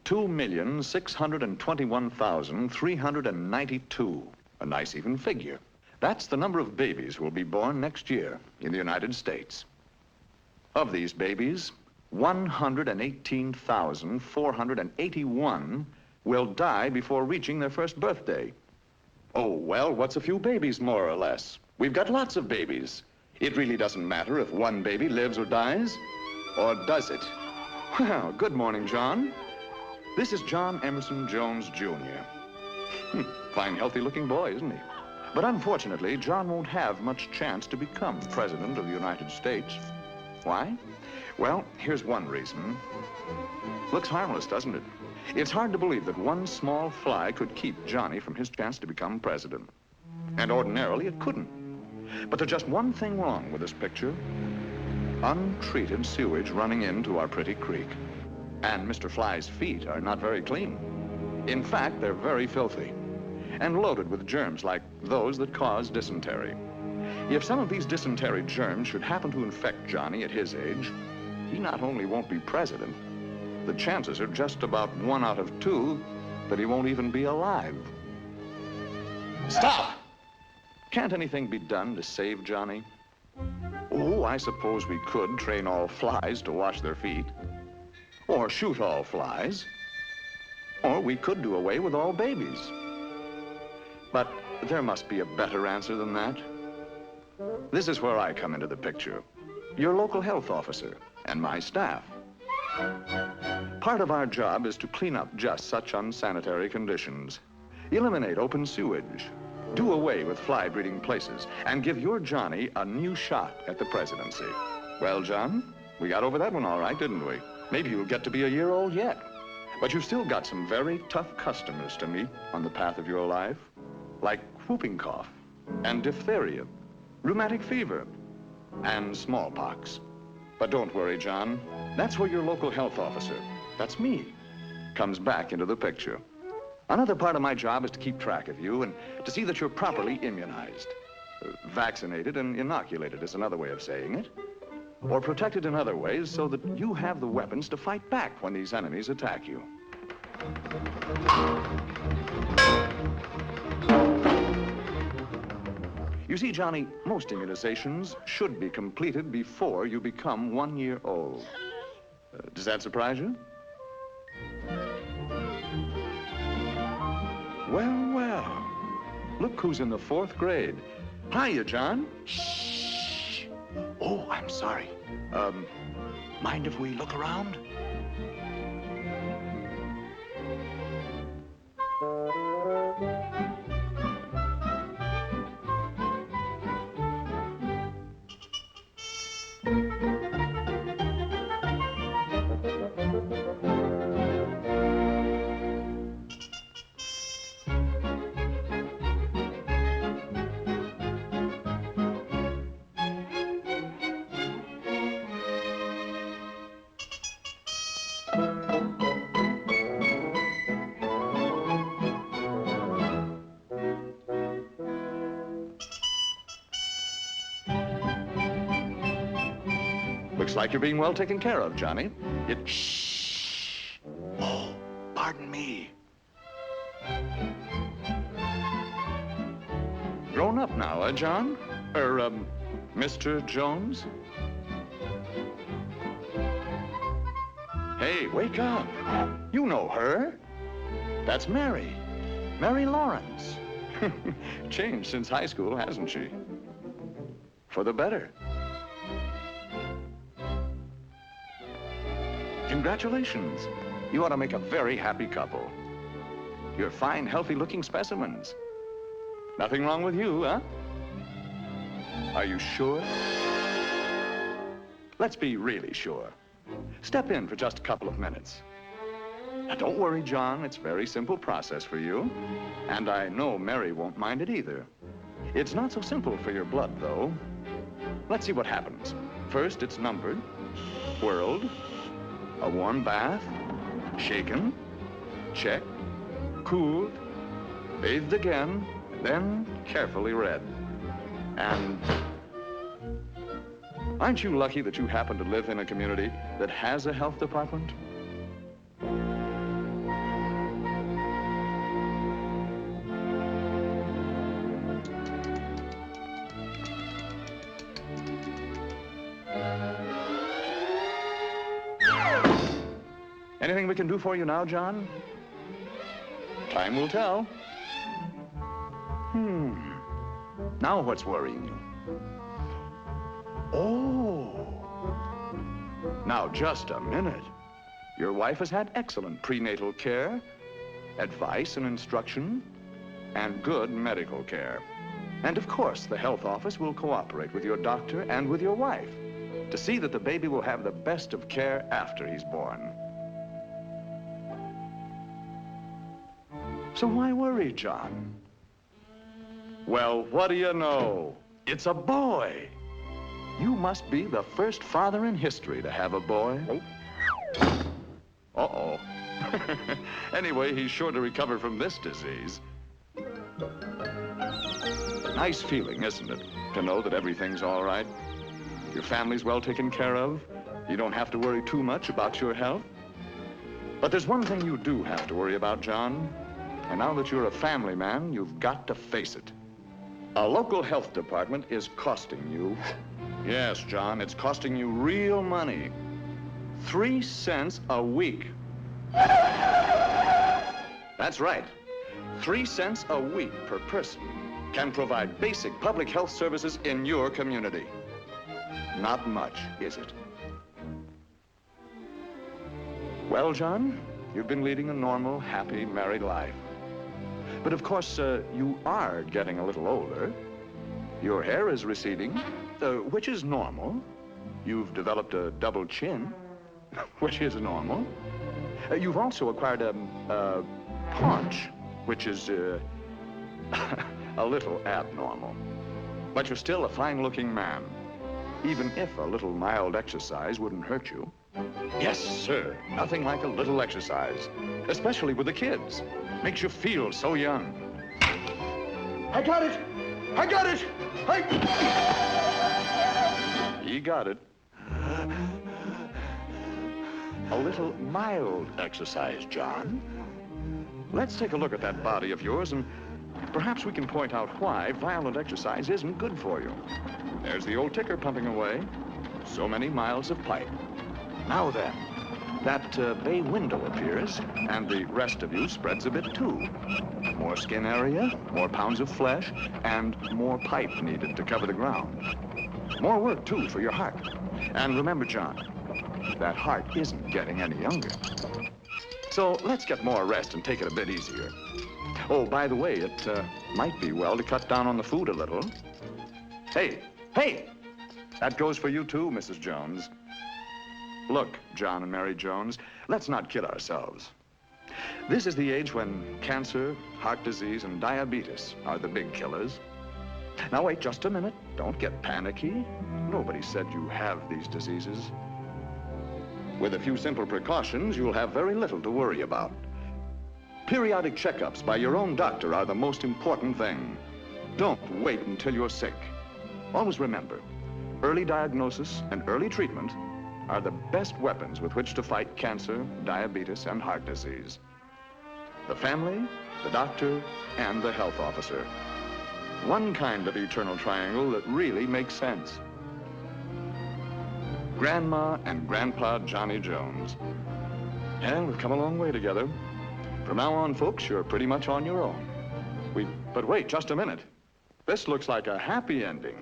2,621,392. A nice even figure. That's the number of babies who will be born next year in the United States. Of these babies, 118,481 will die before reaching their first birthday. Oh, well, what's a few babies, more or less? We've got lots of babies. It really doesn't matter if one baby lives or dies, or does it? Well, good morning, John. This is John Emerson Jones, Jr. Fine, healthy-looking boy, isn't he? But unfortunately, John won't have much chance to become President of the United States. Why? Well, here's one reason. Looks harmless, doesn't it? It's hard to believe that one small fly could keep Johnny from his chance to become president. And ordinarily, it couldn't. But there's just one thing wrong with this picture. Untreated sewage running into our pretty creek. And Mr. Fly's feet are not very clean. In fact, they're very filthy and loaded with germs like those that cause dysentery. If some of these dysentery germs should happen to infect Johnny at his age, he not only won't be president, the chances are just about 1 out of 2 that he won't even be alive. Stop! Can't anything be done to save Johnny? Oh, I suppose we could train all flies to wash their feet. Or shoot all flies. Or we could do away with all babies. But there must be a better answer than that. This is where I come into the picture. Your local health officer and my staff. Part of our job is to clean up just such unsanitary conditions, eliminate open sewage, do away with fly-breeding places, and give your Johnny a new shot at the presidency. Well, John, we got over that one all right, didn't we? Maybe you'll get to be a year old yet. But you've still got some very tough customers to meet on the path of your life, like whooping cough and diphtheria, rheumatic fever, and smallpox. But don't worry, John. That's where your local health officer, that's me, comes back into the picture. Another part of my job is to keep track of you and to see that you're properly immunized. Vaccinated and inoculated is another way of saying it. Or protected in other ways so that you have the weapons to fight back when these enemies attack you. You see, Johnny, most immunizations should be completed before you become 1 year old. Does that surprise you? Well, well. Look who's in the 4th grade. Hiya, John. Shh. Oh, I'm sorry. Mind if we look around? Looks like you're being well taken care of, Johnny. Shh. Oh, pardon me. Grown up now, John? Mr. Jones? Hey, wake up. You know her. That's Mary. Mary Lawrence. Changed since high school, hasn't she? For the better. Congratulations. You ought to make a very happy couple. You're fine, healthy-looking specimens. Nothing wrong with you, huh? Are you sure? Let's be really sure. Step in for just a couple of minutes. Now, don't worry, John. It's a very simple process for you. And I know Mary won't mind it either. It's not so simple for your blood, though. Let's see what happens. First, it's numbered, whirled, a warm bath, shaken, checked, cooled, bathed again, then carefully read. And aren't you lucky that you happen to live in a community that has a health department? Anything we can do for you now, John? Time will tell. Now what's worrying you? Oh. Now, just a minute. Your wife has had excellent prenatal care, advice and instruction, and good medical care. And of course, the health office will cooperate with your doctor and with your wife to see that the baby will have the best of care after he's born. So why worry, John? Well, what do you know? It's a boy. You must be the first father in history to have a boy. Uh-oh. Anyway, he's sure to recover from this disease. Nice feeling, isn't it, to know that everything's all right? Your family's well taken care of. You don't have to worry too much about your health. But there's one thing you do have to worry about, John. And now that you're a family man, you've got to face it. A local health department is costing you, yes, John, it's costing you real money. 3 cents a week. That's right. 3 cents a week per person can provide basic public health services in your community. Not much, is it? Well, John, you've been leading a normal, happy, married life. But of course, you are getting a little older. Your hair is receding, which is normal. You've developed a double chin, which is normal. You've also acquired a paunch, which is a little abnormal. But you're still a fine-looking man, even if a little mild exercise wouldn't hurt you. Yes, sir. Nothing like a little exercise, especially with the kids. Makes you feel so young. I got it! I got it! He got it. A little mild exercise, John. Let's take a look at that body of yours, and perhaps we can point out why violent exercise isn't good for you. There's the old ticker pumping away. So many miles of pipe. Now then, that bay window appears, and the rest of you spreads a bit too. More skin area, more pounds of flesh, and more pipe needed to cover the ground. More work, too, for your heart. And remember, John, that heart isn't getting any younger. So let's get more rest and take it a bit easier. Oh, by the way, it might be well to cut down on the food a little. Hey! That goes for you, too, Mrs. Jones. Look, John and Mary Jones, let's not kid ourselves. This is the age when cancer, heart disease, and diabetes are the big killers. Now, wait just a minute. Don't get panicky. Nobody said you have these diseases. With a few simple precautions, you'll have very little to worry about. Periodic checkups by your own doctor are the most important thing. Don't wait until you're sick. Always remember, early diagnosis and early treatment are the best weapons with which to fight cancer, diabetes, and heart disease. The family, the doctor, and the health officer. One kind of eternal triangle that really makes sense. Grandma and Grandpa Johnny Jones. And we've come a long way together. From now on, folks, you're pretty much on your own. But wait, just a minute. This looks like a happy ending.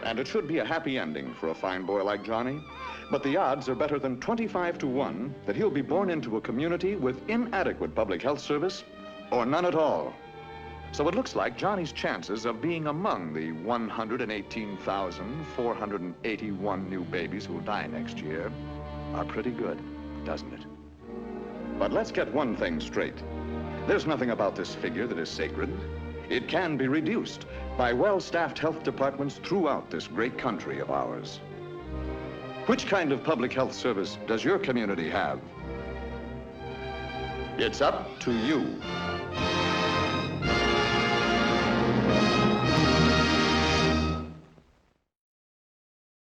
And it should be a happy ending for a fine boy like Johnny. But the odds are better than 25 to 1 that he'll be born into a community with inadequate public health service or none at all. So it looks like Johnny's chances of being among the 118,481 new babies who'll die next year are pretty good, doesn't it? But let's get one thing straight. There's nothing about this figure that is sacred. It can be reduced by well-staffed health departments throughout this great country of ours. Which kind of public health service does your community have? It's up to you.